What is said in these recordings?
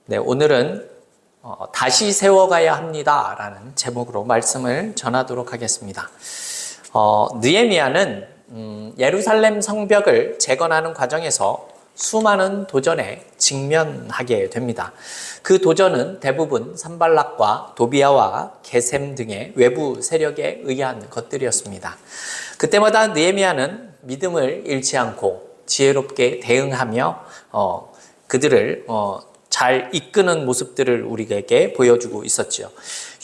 네, 오늘은 다시 세워가야 합니다 라는 제목으로 말씀을 전하도록 하겠습니다. 느헤미야는 예루살렘 성벽을 재건하는 과정에서 수많은 도전에 직면하게 됩니다. 그 도전은 대부분 산발락과 도비아와 게셈 등의 외부 세력에 의한 것들이었습니다. 그때마다 느헤미야는 믿음을 잃지 않고 지혜롭게 대응하며 그들을 잘 이끄는 모습들을 우리에게 보여주고 있었죠.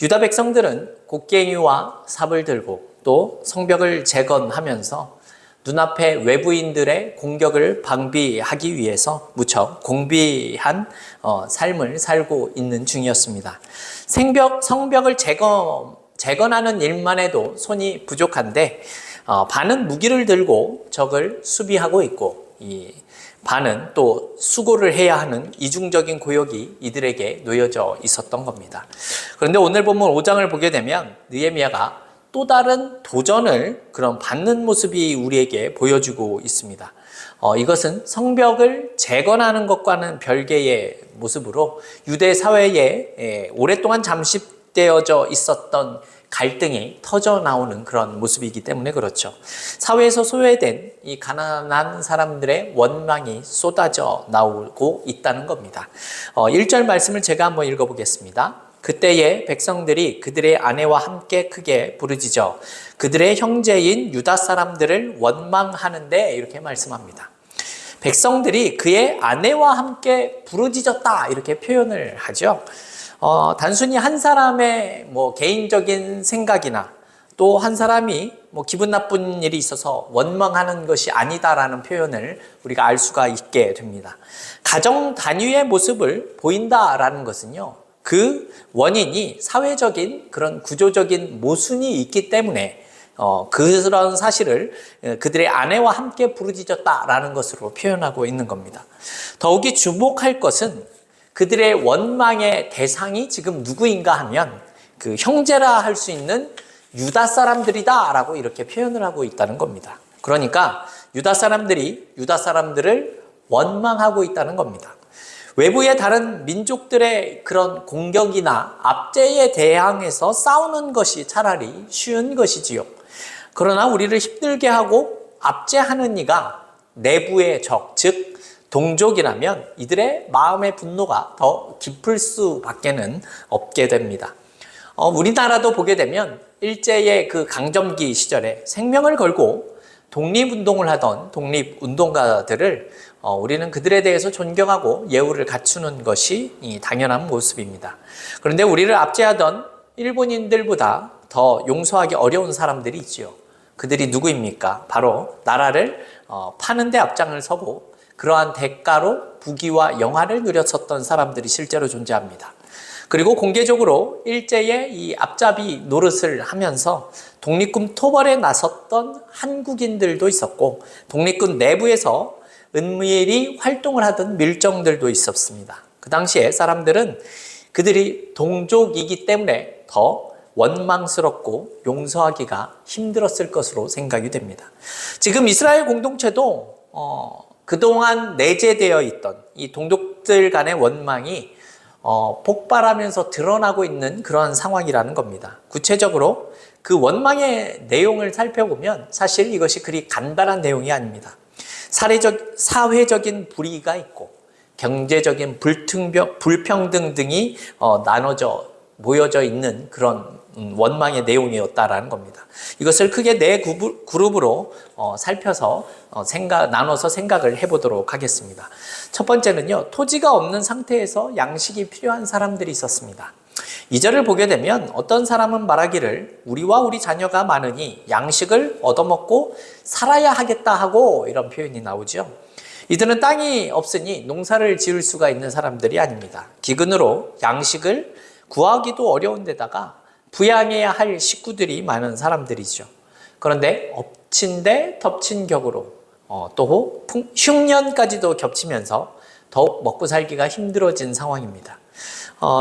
유다 백성들은 곡괭이와 삽을 들고 또 성벽을 재건하면서 눈앞에 외부인들의 공격을 방비하기 위해서 무척 공비한 삶을 살고 있는 중이었습니다. 성벽을 재건하는 일만 해도 손이 부족한데 반은 무기를 들고 적을 수비하고 있고 반은 또 수고를 해야 하는 이중적인 고역이 이들에게 놓여져 있었던 겁니다. 그런데 오늘 본문 5장을 보게 되면 느헤미야가 또 다른 도전을 받는 모습이 우리에게 보여주고 있습니다. 이것은 성벽을 재건하는 것과는 별개의 모습으로 유대 사회에 오랫동안 잠식되어져 있었던 갈등이 터져 나오는 그런 모습이기 때문에 그렇죠. 사회에서 소외된 이 가난한 사람들의 원망이 쏟아져 나오고 있다는 겁니다. 1절 말씀을 제가 한번 읽어보겠습니다. 그때에 백성들이 그들의 아내와 함께 크게 부르짖어 그들의 형제인 유다 사람들을 원망하는데 이렇게 말씀합니다. 백성들이 그의 아내와 함께 부르짖었다 이렇게 표현을 하죠. 단순히 한 사람의 개인적인 생각이나 또 한 사람이 기분 나쁜 일이 있어서 원망하는 것이 아니다라는 표현을 우리가 알 수가 있게 됩니다. 가정 단위의 모습을 보인다라는 것은요, 그 원인이 사회적인 그런 구조적인 모순이 있기 때문에 그런 사실을 그들의 아내와 함께 부르짖었다라는 것으로 표현하고 있는 겁니다. 더욱이 주목할 것은 그들의 원망의 대상이 지금 누구인가 하면 그 형제라 할 수 있는 유다 사람들이다 라고 이렇게 표현을 하고 있다는 겁니다. 그러니까 유다 사람들이 유다 사람들을 원망하고 있다는 겁니다. 외부의 다른 민족들의 그런 공격이나 압제에 대항해서 싸우는 것이 차라리 쉬운 것이지요. 그러나 우리를 힘들게 하고 압제하는 이가 내부의 적, 즉 동족이라면 이들의 마음의 분노가 더 깊을 수밖에는 없게 됩니다. 우리나라도 보게 되면 일제의 그 강점기 시절에 생명을 걸고 독립운동을 하던 독립운동가들을 우리는 그들에 대해서 존경하고 예우를 갖추는 것이 당연한 모습입니다. 그런데 우리를 압제하던 일본인들보다 더 용서하기 어려운 사람들이 있지요. 그들이 누구입니까? 바로 나라를 파는 데 앞장을 서고 그러한 대가로 부귀와 영화를 누렸었던 사람들이 실제로 존재합니다. 그리고 공개적으로 일제의 이 앞잡이 노릇을 하면서 독립군 토벌에 나섰던 한국인들도 있었고 독립군 내부에서 은밀히 활동을 하던 밀정들도 있었습니다. 그 당시에 사람들은 그들이 동족이기 때문에 더 원망스럽고 용서하기가 힘들었을 것으로 생각이 됩니다. 지금 이스라엘 공동체도 그동안 내재되어 있던 이 동족들 간의 원망이 폭발하면서 드러나고 있는 그러한 상황이라는 겁니다. 구체적으로 그 원망의 내용을 살펴보면 사실 이것이 그리 간단한 내용이 아닙니다. 사회적인 불의가 있고 경제적인 불평등 등이 모여져 있는 그런 원망의 내용이었다라는 겁니다. 이것을 크게 네 그룹으로 살펴서 나눠서 생각을 해보도록 하겠습니다. 첫 번째는요, 토지가 없는 상태에서 양식이 필요한 사람들이 있었습니다. 2절을 보게 되면 어떤 사람은 말하기를 우리와 우리 자녀가 많으니 양식을 얻어먹고 살아야 하겠다 하고 이런 표현이 나오죠. 이들은 땅이 없으니 농사를 지을 수가 있는 사람들이 아닙니다. 기근으로 양식을 구하기도 어려운 데다가 부양해야 할 식구들이 많은 사람들이죠. 그런데 엎친 데 덮친 격으로 또 흉년까지도 겹치면서 더욱 먹고 살기가 힘들어진 상황입니다.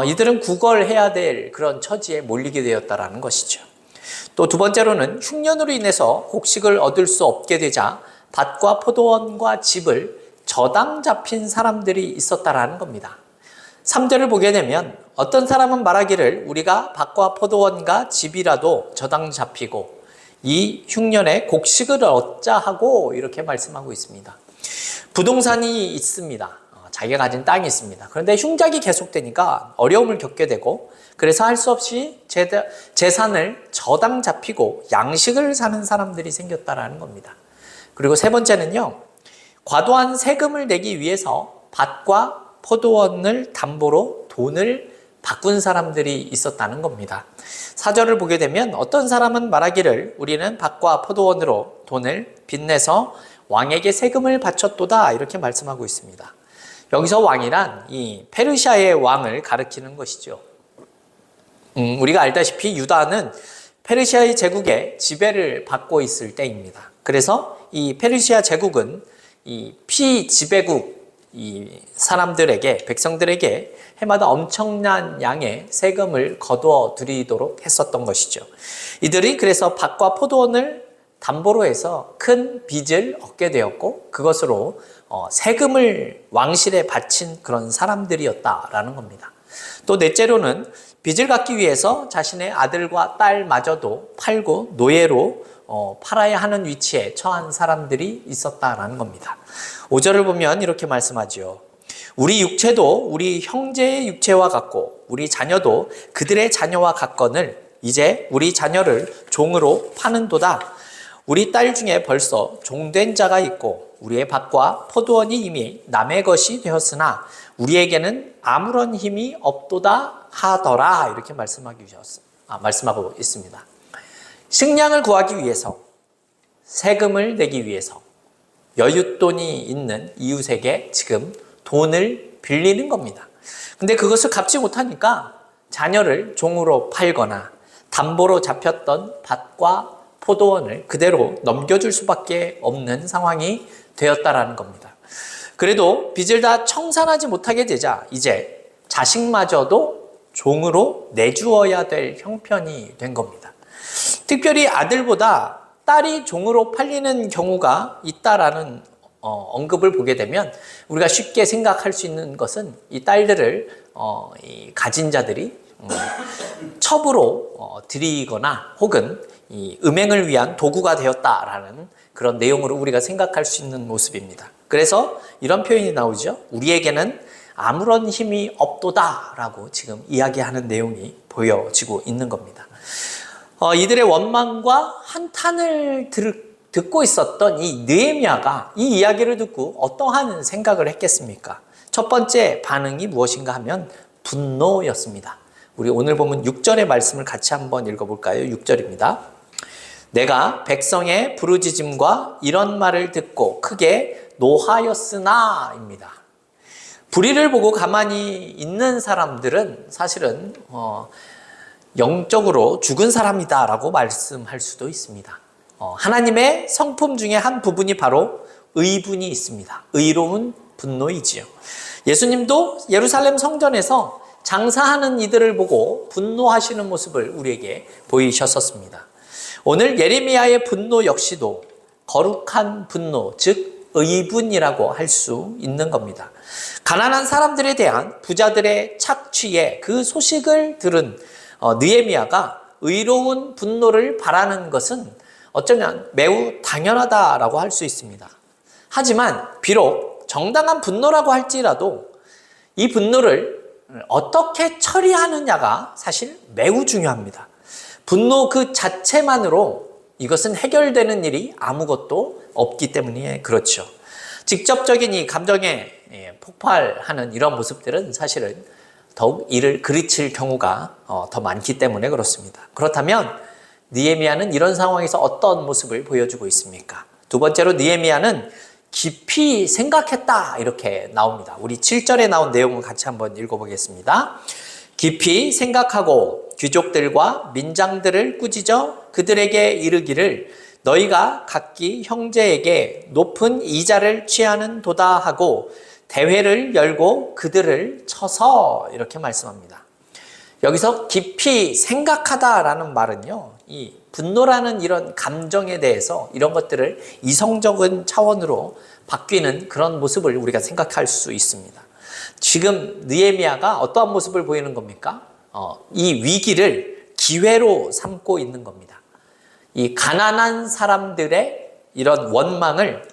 이들은 구걸해야 될 그런 처지에 몰리게 되었다는 것이죠. 또 두 번째로는 흉년으로 인해서 곡식을 얻을 수 없게 되자 밭과 포도원과 집을 저당 잡힌 사람들이 있었다라는 겁니다. 3절을 보게 되면 어떤 사람은 말하기를 우리가 밭과 포도원과 집이라도 저당 잡히고 이 흉년에 곡식을 얻자 하고 이렇게 말씀하고 있습니다. 부동산이 있습니다. 자기가 가진 땅이 있습니다. 그런데 흉작이 계속되니까 어려움을 겪게 되고 그래서 할 수 없이 재산을 저당 잡히고 양식을 사는 사람들이 생겼다라는 겁니다. 그리고 세 번째는요. 과도한 세금을 내기 위해서 밭과 포도원을 담보로 돈을 바꾼 사람들이 있었다는 겁니다. 4절을 보게 되면 어떤 사람은 말하기를 우리는 밭과 포도원으로 돈을 빚내서 왕에게 세금을 바쳤도다 이렇게 말씀하고 있습니다. 여기서 왕이란 이 페르시아의 왕을 가리키는 것이죠. 우리가 알다시피 유다는 페르시아의 제국의 지배를 받고 있을 때입니다. 그래서 이 페르시아 제국은 이 피지배국 이 사람들에게 백성들에게 해마다 엄청난 양의 세금을 거두어 들이도록 했었던 것이죠. 이들이 그래서 밭과 포도원을 담보로 해서 큰 빚을 얻게 되었고 그것으로 세금을 왕실에 바친 그런 사람들이었다라는 겁니다. 또 넷째로는 빚을 갚기 위해서 자신의 아들과 딸마저도 팔고 노예로 팔아야 하는 위치에 처한 사람들이 있었다라는 겁니다. 5절을 보면 이렇게 말씀하죠. 우리 육체도 우리 형제의 육체와 같고 우리 자녀도 그들의 자녀와 같거늘 이제 우리 자녀를 종으로 파는도다. 우리 딸 중에 벌써 종된 자가 있고 우리의 밭과 포도원이 이미 남의 것이 되었으나 우리에게는 아무런 힘이 없도다 하더라 이렇게 말씀하고 있습니다. 식량을 구하기 위해서 세금을 내기 위해서 여윳돈이 있는 이웃에게 지금 돈을 빌리는 겁니다. 근데 그것을 갚지 못하니까 자녀를 종으로 팔거나 담보로 잡혔던 밭과 포도원을 그대로 넘겨줄 수밖에 없는 상황이 되었다라는 겁니다. 그래도 빚을 다 청산하지 못하게 되자 이제 자식마저도 종으로 내주어야 될 형편이 된 겁니다. 특별히 아들보다 딸이 종으로 팔리는 경우가 있다라는 언급을 보게 되면 우리가 쉽게 생각할 수 있는 것은 이 딸들을 이 가진 자들이 첩으로 드리거나 혹은 이 음행을 위한 도구가 되었다라는 그런 내용으로 우리가 생각할 수 있는 모습입니다. 그래서 이런 표현이 나오죠. 우리에게는 아무런 힘이 없도다라고 지금 이야기하는 내용이 보여지고 있는 겁니다. 이들의 원망과 한탄을 듣고 있었던 이 느헤미야가 이 이야기를 듣고 어떠한 생각을 했겠습니까? 첫 번째 반응이 무엇인가 하면 분노였습니다. 우리 오늘 보면 6절의 말씀을 같이 한번 읽어볼까요? 6절입니다. 내가 백성의 부르짖음과 이런 말을 듣고 크게 노하였으나 입니다. 불의를 보고 가만히 있는 사람들은 사실은 영적으로 죽은 사람이다라고 말씀할 수도 있습니다. 하나님의 성품 중에 한 부분이 바로 의분이 있습니다. 의로운 분노이지요. 예수님도 예루살렘 성전에서 장사하는 이들을 보고 분노하시는 모습을 우리에게 보이셨었습니다. 오늘 예레미야의 분노 역시도 거룩한 분노, 즉 의분이라고 할 수 있는 겁니다. 가난한 사람들에 대한 부자들의 착취에 그 소식을 들은 느헤미야가 의로운 분노를 바라는 것은 어쩌면 매우 당연하다라고 할 수 있습니다. 하지만 비록 정당한 분노라고 할지라도 이 분노를 어떻게 처리하느냐가 사실 매우 중요합니다. 분노 그 자체만으로 이것은 해결되는 일이 아무것도 없기 때문에 그렇죠. 직접적인 이 감정에 폭발하는 이런 모습들은 사실은 더욱 이를 그르칠 경우가 더 많기 때문에 그렇습니다. 그렇다면 느헤미야는 이런 상황에서 어떤 모습을 보여주고 있습니까? 두 번째로 느헤미야는 깊이 생각했다 이렇게 나옵니다. 우리 7절에 나온 내용을 같이 한번 읽어보겠습니다. 깊이 생각하고 귀족들과 민장들을 꾸짖어 그들에게 이르기를 너희가 각기 형제에게 높은 이자를 취하는 도다 하고 대회를 열고 그들을 쳐서 이렇게 말씀합니다. 여기서 깊이 생각하다라는 말은요, 이 분노라는 이런 감정에 대해서 이런 것들을 이성적인 차원으로 바뀌는 그런 모습을 우리가 생각할 수 있습니다. 지금 느헤미야가 어떠한 모습을 보이는 겁니까? 이 위기를 기회로 삼고 있는 겁니다. 이 가난한 사람들의 이런 원망을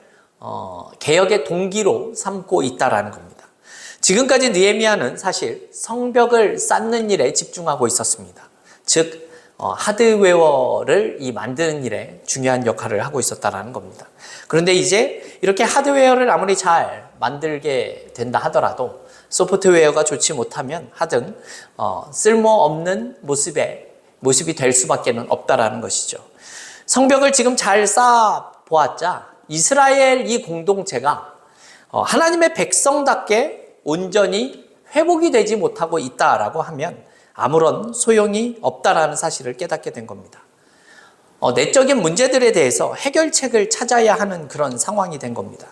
개혁의 동기로 삼고 있다라는 겁니다. 지금까지 느헤미야는 사실 성벽을 쌓는 일에 집중하고 있었습니다. 즉 하드웨어를 만드는 일에 중요한 역할을 하고 있었다라는 겁니다. 그런데 이제 이렇게 하드웨어를 아무리 잘 만들게 된다 하더라도 소프트웨어가 좋지 못하면 하등 쓸모없는 모습이 될 수밖에 없다라는 것이죠. 성벽을 지금 잘 쌓아 보았자 이스라엘 이 공동체가 하나님의 백성답게 온전히 회복이 되지 못하고 있다라고 하면 아무런 소용이 없다라는 사실을 깨닫게 된 겁니다. 내적인 문제들에 대해서 해결책을 찾아야 하는 그런 상황이 된 겁니다.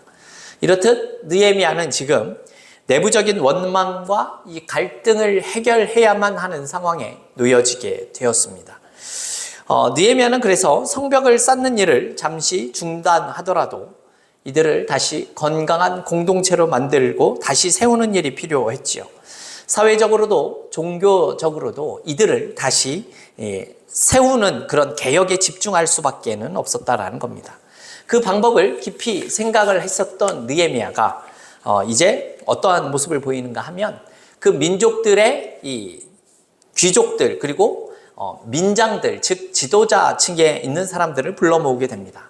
이렇듯 느헤미야는 지금 내부적인 원망과 이 갈등을 해결해야만 하는 상황에 놓여지게 되었습니다. 느헤미야는 그래서 성벽을 쌓는 일을 잠시 중단하더라도 이들을 다시 건강한 공동체로 만들고 다시 세우는 일이 필요했지요. 사회적으로도 종교적으로도 이들을 다시 세우는 그런 개혁에 집중할 수밖에 없었다라는 겁니다. 그 방법을 깊이 생각을 했었던 느헤미야가 이제 어떠한 모습을 보이는가 하면 그 민족들의 이 귀족들 그리고 민장들 즉 지도자층에 있는 사람들을 불러 모으게 됩니다.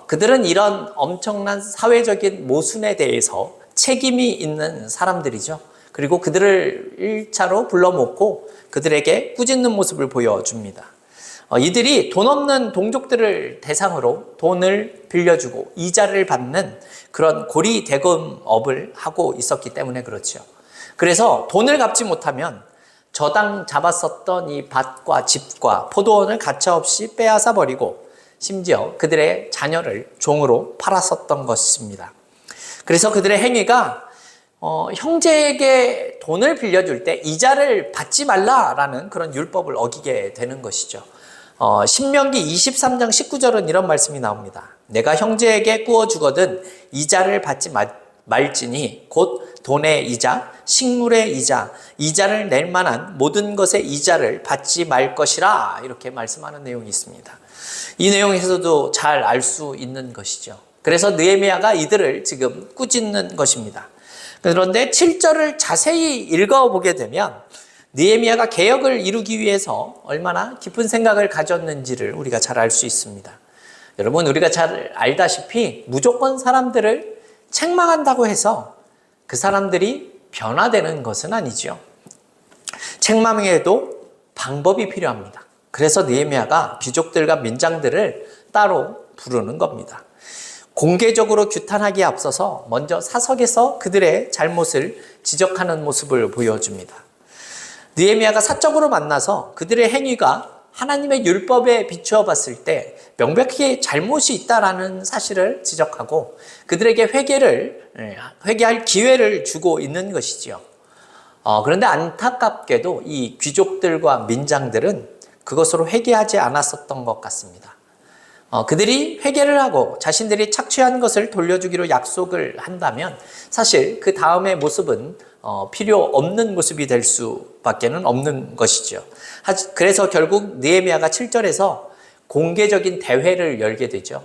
그들은 이런 엄청난 사회적인 모순에 대해서 책임이 있는 사람들이죠. 그리고 그들을 1차로 불러 모으고 그들에게 꾸짖는 모습을 보여줍니다. 이들이 돈 없는 동족들을 대상으로 돈을 빌려주고 이자를 받는 그런 고리 대금업을 하고 있었기 때문에 그렇죠. 그래서 돈을 갚지 못하면 저당 잡았었던 이 밭과 집과 포도원을 가차없이 빼앗아 버리고 심지어 그들의 자녀를 종으로 팔았었던 것입니다. 그래서 그들의 행위가 형제에게 돈을 빌려줄 때 이자를 받지 말라라는 그런 율법을 어기게 되는 것이죠. 신명기 23장 19절은 이런 말씀이 나옵니다. 내가 형제에게 꾸어 주거든 이자를 받지 말지니 곧 돈의 이자, 식물의 이자, 이자를 낼 만한 모든 것의 이자를 받지 말 것이라 이렇게 말씀하는 내용이 있습니다. 이 내용에서도 잘 알 수 있는 것이죠. 그래서 느헤미야가 이들을 지금 꾸짖는 것입니다. 그런데 7절을 자세히 읽어보게 되면 느헤미야가 개혁을 이루기 위해서 얼마나 깊은 생각을 가졌는지를 우리가 잘 알 수 있습니다. 여러분, 우리가 잘 알다시피 무조건 사람들을 책망한다고 해서 그 사람들이 변화되는 것은 아니죠. 책망에도 방법이 필요합니다. 그래서 느헤미야가 귀족들과 민장들을 따로 부르는 겁니다. 공개적으로 규탄하기에 앞서서 먼저 사석에서 그들의 잘못을 지적하는 모습을 보여줍니다. 느헤미야가 사적으로 만나서 그들의 행위가 하나님의 율법에 비추어 봤을 때 명백히 잘못이 있다라는 사실을 지적하고 그들에게 회개할 기회를 주고 있는 것이지요. 그런데 안타깝게도 이 귀족들과 민장들은 그것으로 회개하지 않았었던 것 같습니다. 그들이 회개를 하고 자신들이 착취한 것을 돌려주기로 약속을 한다면 사실 그 다음의 모습은 필요 없는 모습이 될 수밖에 없는 것이죠. 그래서 결국 느헤미야가 7절에서 공개적인 대회를 열게 되죠.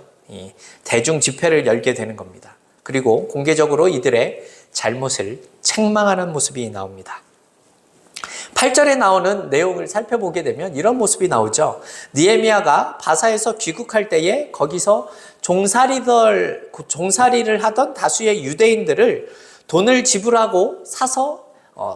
대중 집회를 열게 되는 겁니다. 그리고 공개적으로 이들의 잘못을 책망하는 모습이 나옵니다. 8절에 나오는 내용을 살펴보게 되면 이런 모습이 나오죠. 느헤미야가 바사에서 귀국할 때에 거기서 종살이를 하던 다수의 유대인들을 돈을 지불하고 사서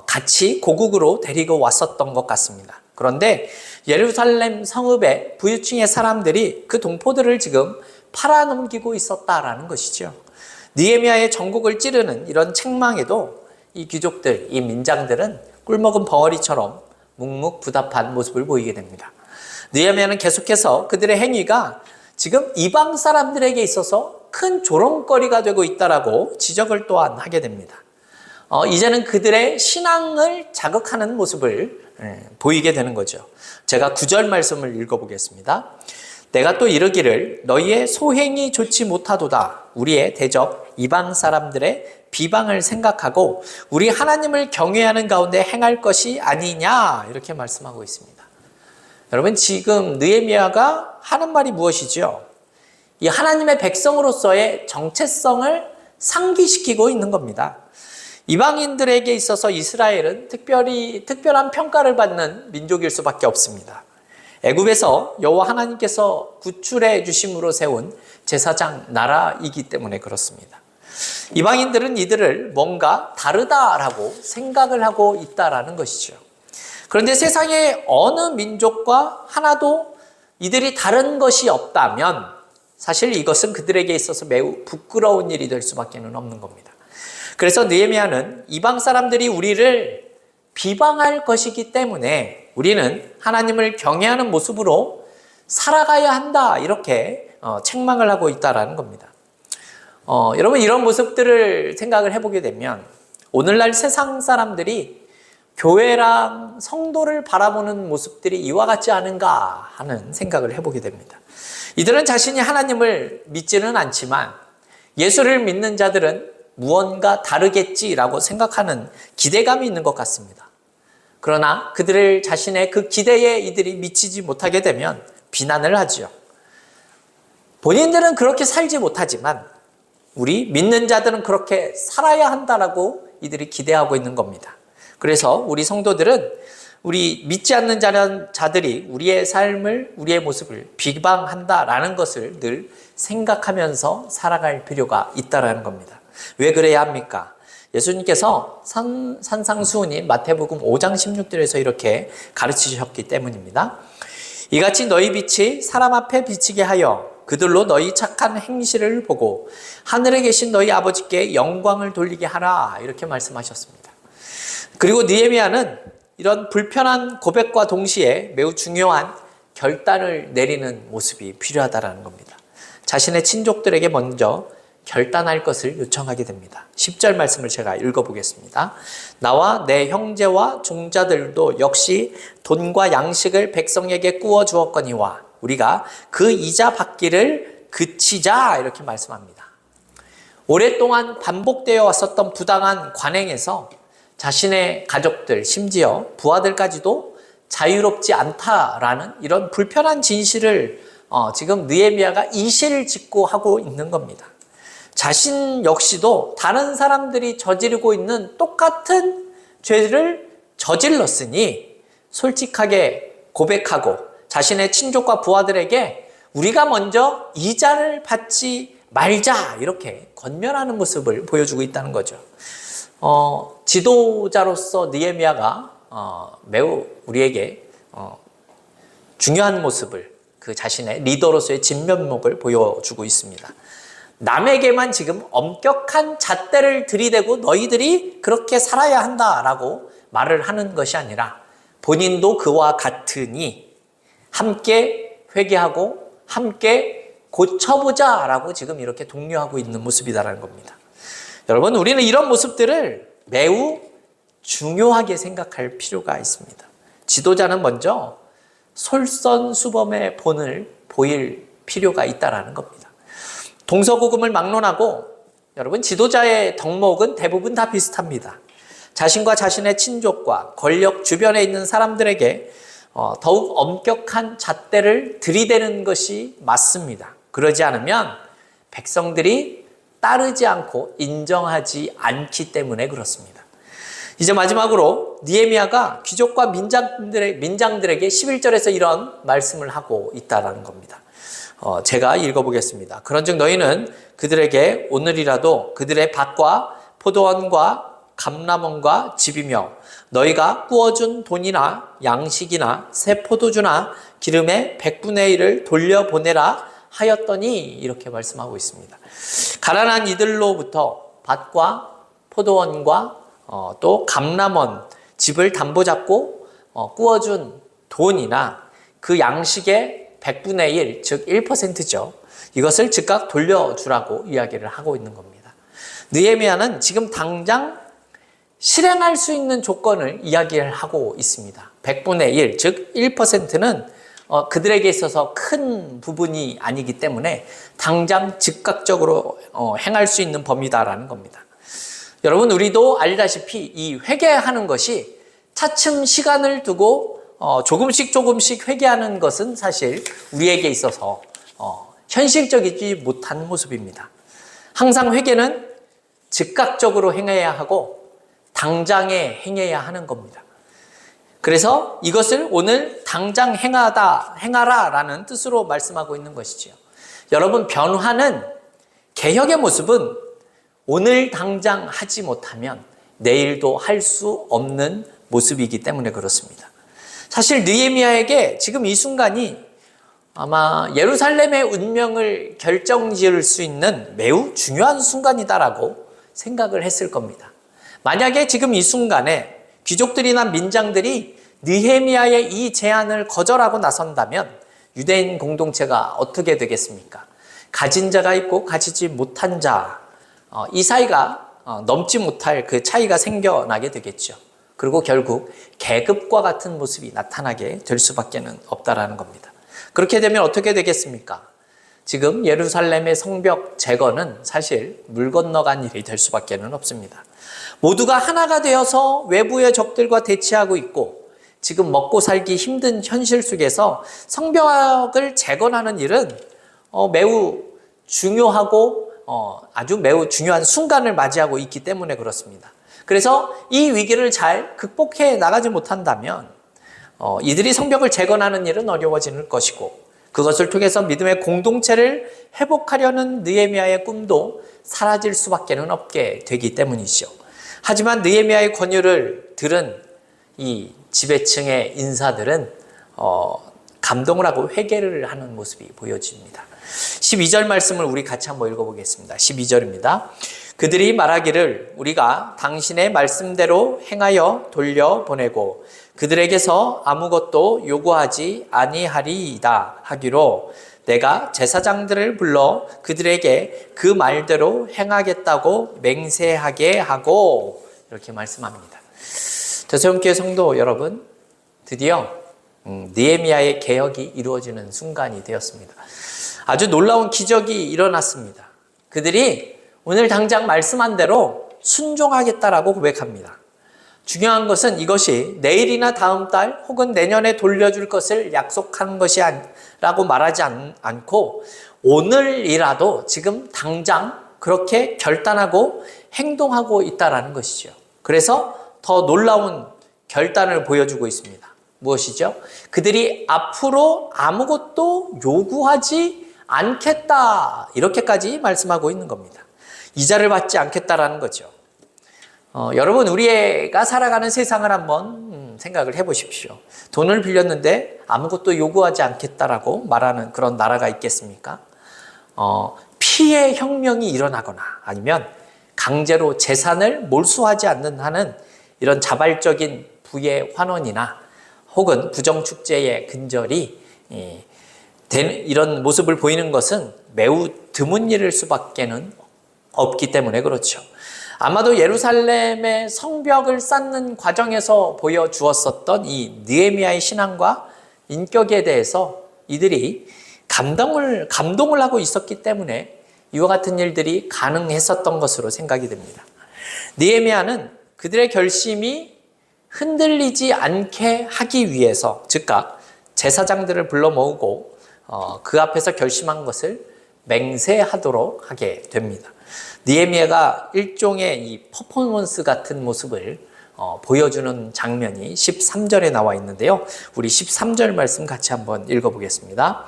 같이 고국으로 데리고 왔었던 것 같습니다. 그런데 예루살렘 성읍의 부유층의 사람들이 그 동포들을 지금 팔아넘기고 있었다라는 것이죠. 느헤미야의 전국을 찌르는 이런 책망에도 이 귀족들, 이 민장들은 꿀먹은 벙어리처럼 묵묵부답한 모습을 보이게 됩니다. 느헤미야는 계속해서 그들의 행위가 지금 이방 사람들에게 있어서 큰 조롱거리가 되고 있다라고 지적을 또한 하게 됩니다. 이제는 그들의 신앙을 자극하는 모습을 보이게 되는 거죠. 제가 9절 말씀을 읽어보겠습니다. 내가 또 이르기를 너희의 소행이 좋지 못하도다. 우리의 대적 이방 사람들의 비방을 생각하고 우리 하나님을 경외하는 가운데 행할 것이 아니냐, 이렇게 말씀하고 있습니다. 여러분, 지금 느헤미야가 하는 말이 무엇이죠? 이 하나님의 백성으로서의 정체성을 상기시키고 있는 겁니다. 이방인들에게 있어서 이스라엘은 특별한 평가를 받는 민족일 수밖에 없습니다. 애굽에서 여호와 하나님께서 구출해 주심으로 세운 제사장 나라이기 때문에 그렇습니다. 이방인들은 이들을 뭔가 다르다라고 생각을 하고 있다라는 것이죠. 그런데 세상의 어느 민족과 하나도 이들이 다른 것이 없다면 사실 이것은 그들에게 있어서 매우 부끄러운 일이 될 수밖에 없는 겁니다. 그래서 느헤미야는 이방 사람들이 우리를 비방할 것이기 때문에 우리는 하나님을 경외하는 모습으로 살아가야 한다, 이렇게 책망을 하고 있다라는 겁니다. 여러분, 이런 모습들을 생각을 해보게 되면 오늘날 세상 사람들이 교회랑 성도를 바라보는 모습들이 이와 같지 않은가 하는 생각을 해보게 됩니다. 이들은 자신이 하나님을 믿지는 않지만 예수를 믿는 자들은 무언가 다르겠지라고 생각하는 기대감이 있는 것 같습니다. 그러나 그들을 자신의 그 기대에 이들이 미치지 못하게 되면 비난을 하지요. 본인들은 그렇게 살지 못하지만 우리 믿는 자들은 그렇게 살아야 한다라고 이들이 기대하고 있는 겁니다. 그래서 우리 성도들은 우리 믿지 않는 자들이 우리의 삶을, 우리의 모습을 비방한다라는 것을 늘 생각하면서 살아갈 필요가 있다라는 겁니다. 왜 그래야 합니까? 예수님께서 산상수훈인 마태복음 5장 16절에서 이렇게 가르치셨기 때문입니다. 이같이 너희 빛이 사람 앞에 비치게 하여 그들로 너희 착한 행실을 보고 하늘에 계신 너희 아버지께 영광을 돌리게 하라, 이렇게 말씀하셨습니다. 그리고 느헤미야는 이런 불편한 고백과 동시에 매우 중요한 결단을 내리는 모습이 필요하다는 겁니다. 자신의 친족들에게 먼저 결단할 것을 요청하게 됩니다. 10절 말씀을 제가 읽어보겠습니다. 나와 내 형제와 종자들도 역시 돈과 양식을 백성에게 꾸어 주었거니와 우리가 그 이자 받기를 그치자, 이렇게 말씀합니다. 오랫동안 반복되어 왔었던 부당한 관행에서 자신의 가족들, 심지어 부하들까지도 자유롭지 않다라는 이런 불편한 진실을 지금 느헤미야가 이실을 짓고 하고 있는 겁니다. 자신 역시도 다른 사람들이 저지르고 있는 똑같은 죄를 저질렀으니 솔직하게 고백하고 자신의 친족과 부하들에게 우리가 먼저 이자를 받지 말자, 이렇게 권면하는 모습을 보여주고 있다는 거죠. 지도자로서 느헤미야가 매우 우리에게 중요한 모습을, 그 자신의 리더로서의 진면목을 보여주고 있습니다. 남에게만 지금 엄격한 잣대를 들이대고 너희들이 그렇게 살아야 한다라고 말을 하는 것이 아니라 본인도 그와 같으니 함께 회개하고 함께 고쳐보자라고 지금 이렇게 독려하고 있는 모습이다라는 겁니다. 여러분, 우리는 이런 모습들을 매우 중요하게 생각할 필요가 있습니다. 지도자는 먼저 솔선수범의 본을 보일 필요가 있다라는 겁니다. 동서고금을 막론하고 여러분, 지도자의 덕목은 대부분 다 비슷합니다. 자신과 자신의 친족과 권력 주변에 있는 사람들에게 더욱 엄격한 잣대를 들이대는 것이 맞습니다. 그러지 않으면 백성들이 따르지 않고 인정하지 않기 때문에 그렇습니다. 이제 마지막으로 느헤미야가 귀족과 민장들에게 11절에서 이런 말씀을 하고 있다는 겁니다. 제가 읽어보겠습니다. 그런즉 너희는 그들에게 오늘이라도 그들의 밭과 포도원과 감람원과 집이며 너희가 구워준 돈이나 양식이나 새 포도주나 기름의 100분의 1을 돌려보내라 하였더니, 이렇게 말씀하고 있습니다. 가난한 이들로부터 밭과 포도원과 또 감람원, 집을 담보 잡고 구워준 돈이나 그 양식의 100분의 1, 즉 1%죠. 이것을 즉각 돌려주라고 이야기를 하고 있는 겁니다. 느헤미야는 지금 당장 실행할 수 있는 조건을 이야기를 하고 있습니다. 100분의 1, 즉 1%는 그들에게 있어서 큰 부분이 아니기 때문에 당장 즉각적으로 행할 수 있는 범위다라는 겁니다. 여러분, 우리도 알다시피 이 회개하는 것이 차츰 시간을 두고 조금씩 회개하는 것은 사실 우리에게 있어서 현실적이지 못한 모습입니다. 항상 회개는 즉각적으로 행해야 하고 당장에 행해야 하는 겁니다. 그래서 이것을 오늘 당장 행하라 라는 뜻으로 말씀하고 있는 것이지요. 여러분, 변화는, 개혁의 모습은 오늘 당장 하지 못하면 내일도 할 수 없는 모습이기 때문에 그렇습니다. 사실 느헤미야에게 지금 이 순간이 아마 예루살렘의 운명을 결정지을 수 있는 매우 중요한 순간이다라고 생각을 했을 겁니다. 만약에 지금 이 순간에 귀족들이나 민장들이 느헤미야의 이 제안을 거절하고 나선다면 유대인 공동체가 어떻게 되겠습니까? 가진 자가 있고 가지지 못한 자, 이 사이가 넘지 못할 그 차이가 생겨나게 되겠죠. 그리고 결국 계급과 같은 모습이 나타나게 될 수밖에 없다라는 겁니다. 그렇게 되면 어떻게 되겠습니까? 지금 예루살렘의 성벽 재건은 사실 물 건너간 일이 될 수밖에 없습니다. 모두가 하나가 되어서 외부의 적들과 대치하고 있고 지금 먹고 살기 힘든 현실 속에서 성벽을 재건하는 일은 매우 중요하고 아주 매우 중요한 순간을 맞이하고 있기 때문에 그렇습니다. 그래서 이 위기를 잘 극복해 나가지 못한다면 이들이 성벽을 재건하는 일은 어려워질 것이고 그것을 통해서 믿음의 공동체를 회복하려는 느헤미야의 꿈도 사라질 수밖에 없게 되기 때문이죠. 하지만 느헤미야의 권유를 들은 이 지배층의 인사들은 감동을 하고 회개를 하는 모습이 보여집니다. 12절 말씀을 우리 같이 한번 읽어보겠습니다. 12절입니다. 그들이 말하기를 우리가 당신의 말씀대로 행하여 돌려보내고 그들에게서 아무것도 요구하지 아니하리이다 하기로 내가 제사장들을 불러 그들에게 그 말대로 행하겠다고 맹세하게 하고 이렇게 말씀합니다. 대성교회 성도 여러분, 드디어 느헤미야의 개혁이 이루어지는 순간이 되었습니다. 아주 놀라운 기적이 일어났습니다. 그들이 오늘 당장 말씀한 대로 순종하겠다라고 고백합니다. 중요한 것은 이것이 내일이나 다음 달 혹은 내년에 돌려줄 것을 약속한 것이 라고 말하지 않고 오늘이라도 지금 당장 그렇게 결단하고 행동하고 있다라는 것이죠. 그래서 더 놀라운 결단을 보여주고 있습니다. 무엇이죠? 그들이 앞으로 아무것도 요구하지 않겠다 이렇게까지 말씀하고 있는 겁니다. 이자를 받지 않겠다라는 거죠. 여러분, 우리가 살아가는 세상을 한번 생각을 해보십시오. 돈을 빌렸는데 아무것도 요구하지 않겠다라고 말하는 그런 나라가 있겠습니까? 피해 혁명이 일어나거나 아니면 강제로 재산을 몰수하지 않는 한은 이런 자발적인 부의 환원이나 혹은 부정축제의 근절이 이런 모습을 보이는 것은 매우 드문 일일 수밖에 없기 때문에 그렇죠. 아마도 예루살렘의 성벽을 쌓는 과정에서 보여주었었던 이 느헤미야의 신앙과 인격에 대해서 이들이 감동을 하고 있었기 때문에 이와 같은 일들이 가능했었던 것으로 생각이 됩니다. 느헤미야는 그들의 결심이 흔들리지 않게 하기 위해서 즉각 제사장들을 불러 모으고 그 앞에서 결심한 것을 맹세하도록 하게 됩니다. 느헤미야가 일종의 이 퍼포먼스 같은 모습을 보여주는 장면이 13절에 나와 있는데요. 우리 13절 말씀 같이 한번 읽어보겠습니다.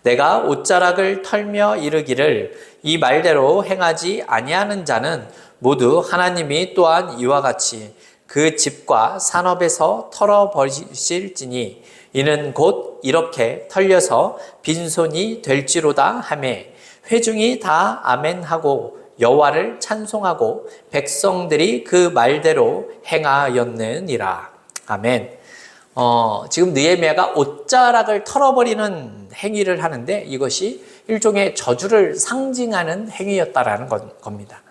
내가 옷자락을 털며 이르기를 이 말대로 행하지 아니하는 자는 모두 하나님이 또한 이와 같이 그 집과 산업에서 털어버리실지니 이는 곧 이렇게 털려서 빈손이 될지로다 하매 회중이 다 아멘하고 여호와를 찬송하고 백성들이 그 말대로 행하였느니라. 아멘. 지금 느헤미야가 옷자락을 털어버리는 행위를 하는데 이것이 일종의 저주를 상징하는 행위였다라는 겁니다.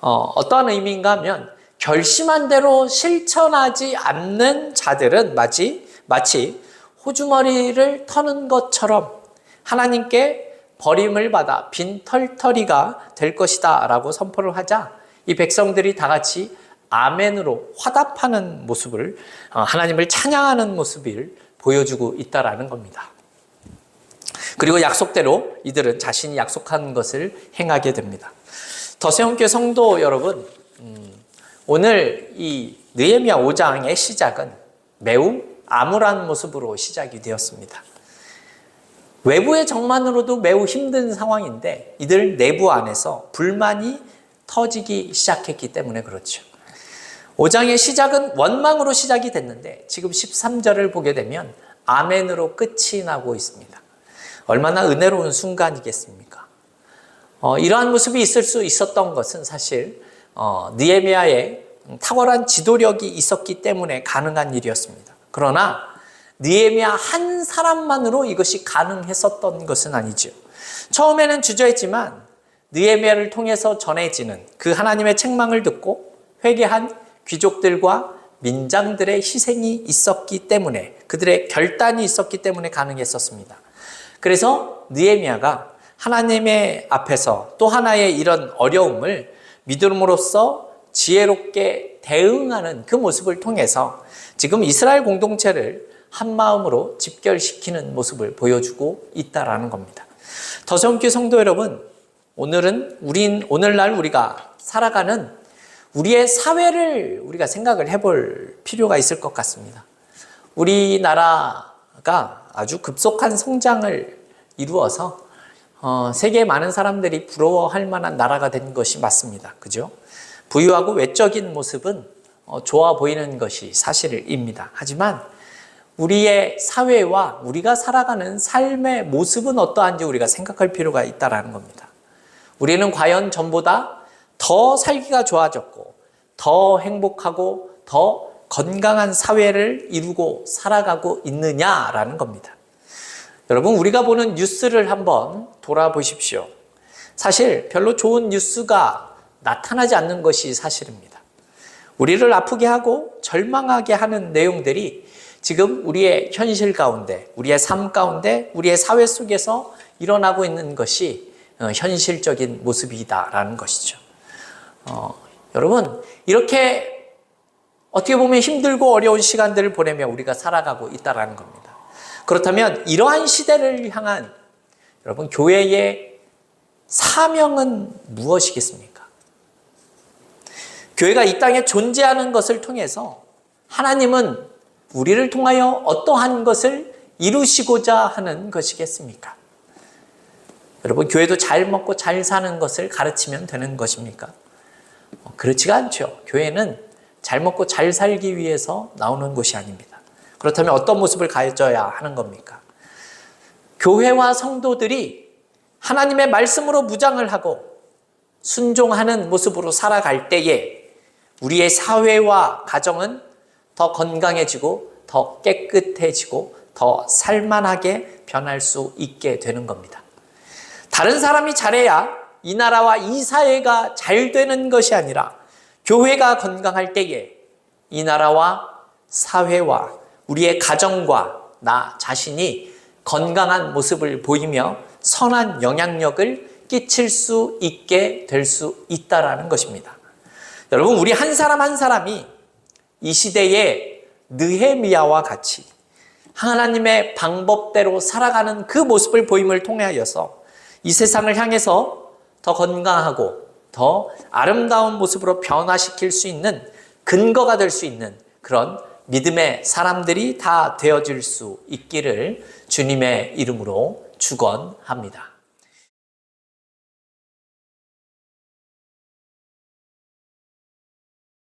어떠한 의미인가 하면 결심한 대로 실천하지 않는 자들은 마치 호주머니를 터는 것처럼 하나님께 버림을 받아 빈털터리가 될 것이다 라고 선포를 하자 이 백성들이 다 같이 아멘으로 화답하는 모습을, 하나님을 찬양하는 모습을 보여주고 있다라는 겁니다. 그리고 약속대로 이들은 자신이 약속한 것을 행하게 됩니다. 더세온교회 성도 여러분, 오늘 이 느헤미야 5장의 시작은 매우 암울한 모습으로 시작이 되었습니다. 외부의 적만으로도 매우 힘든 상황인데 이들 내부 안에서 불만이 터지기 시작했기 때문에 그렇죠. 5장의 시작은 원망으로 시작이 됐는데 지금 13절을 보게 되면 아멘으로 끝이 나고 있습니다. 얼마나 은혜로운 순간이겠습니까? 이러한 모습이 있을 수 있었던 것은 사실 느헤미야의 탁월한 지도력이 있었기 때문에 가능한 일이었습니다. 그러나 느헤미야 한 사람만으로 이것이 가능했었던 것은 아니죠. 처음에는 주저했지만 느헤미야를 통해서 전해지는 그 하나님의 책망을 듣고 회개한 귀족들과 민장들의 희생이 있었기 때문에, 그들의 결단이 있었기 때문에 가능했었습니다. 그래서 느헤미야가 하나님의 앞에서 또 하나의 이런 어려움을 믿음으로써 지혜롭게 대응하는 그 모습을 통해서 지금 이스라엘 공동체를 한 마음으로 집결시키는 모습을 보여주고 있다라는 겁니다. 더세온교회 성도 여러분, 오늘날 우리가 살아가는 우리의 사회를 우리가 생각을 해볼 필요가 있을 것 같습니다. 우리나라가 아주 급속한 성장을 이루어서 세계의 많은 사람들이 부러워할 만한 나라가 된 것이 맞습니다. 그죠? 부유하고 외적인 모습은 좋아 보이는 것이 사실입니다. 하지만 우리의 사회와 우리가 살아가는 삶의 모습은 어떠한지 우리가 생각할 필요가 있다는 겁니다. 우리는 과연 전보다 더 살기가 좋아졌고 더 행복하고 더 건강한 사회를 이루고 살아가고 있느냐라는 겁니다. 여러분, 우리가 보는 뉴스를 한번 돌아보십시오. 사실 별로 좋은 뉴스가 나타나지 않는 것이 사실입니다. 우리를 아프게 하고 절망하게 하는 내용들이 지금 우리의 현실 가운데, 우리의 삶 가운데, 우리의 사회 속에서 일어나고 있는 것이 현실적인 모습이다라는 것이죠. 여러분, 이렇게 어떻게 보면 힘들고 어려운 시간들을 보내며 우리가 살아가고 있다는 겁니다. 그렇다면 이러한 시대를 향한 여러분 교회의 사명은 무엇이겠습니까? 교회가 이 땅에 존재하는 것을 통해서 하나님은 우리를 통하여 어떠한 것을 이루시고자 하는 것이겠습니까? 여러분, 교회도 잘 먹고 잘 사는 것을 가르치면 되는 것입니까? 그렇지가 않죠. 교회는 잘 먹고 잘 살기 위해서 나오는 곳이 아닙니다. 그렇다면 어떤 모습을 가져야 하는 겁니까? 교회와 성도들이 하나님의 말씀으로 무장을 하고 순종하는 모습으로 살아갈 때에 우리의 사회와 가정은 더 건강해지고 더 깨끗해지고 더 살만하게 변할 수 있게 되는 겁니다. 다른 사람이 잘해야 이 나라와 이 사회가 잘 되는 것이 아니라 교회가 건강할 때에 이 나라와 사회와 우리의 가정과 나 자신이 건강한 모습을 보이며 선한 영향력을 끼칠 수 있게 될 수 있다라는 것입니다. 여러분, 우리 한 사람 한 사람이 이 시대의 느헤미야와 같이 하나님의 방법대로 살아가는 그 모습을 보임을 통하여서 이 세상을 향해서 더 건강하고 더 아름다운 모습으로 변화시킬 수 있는 근거가 될 수 있는 그런 믿음의 사람들이 다 되어질 수 있기를 주님의 이름으로 축원합니다.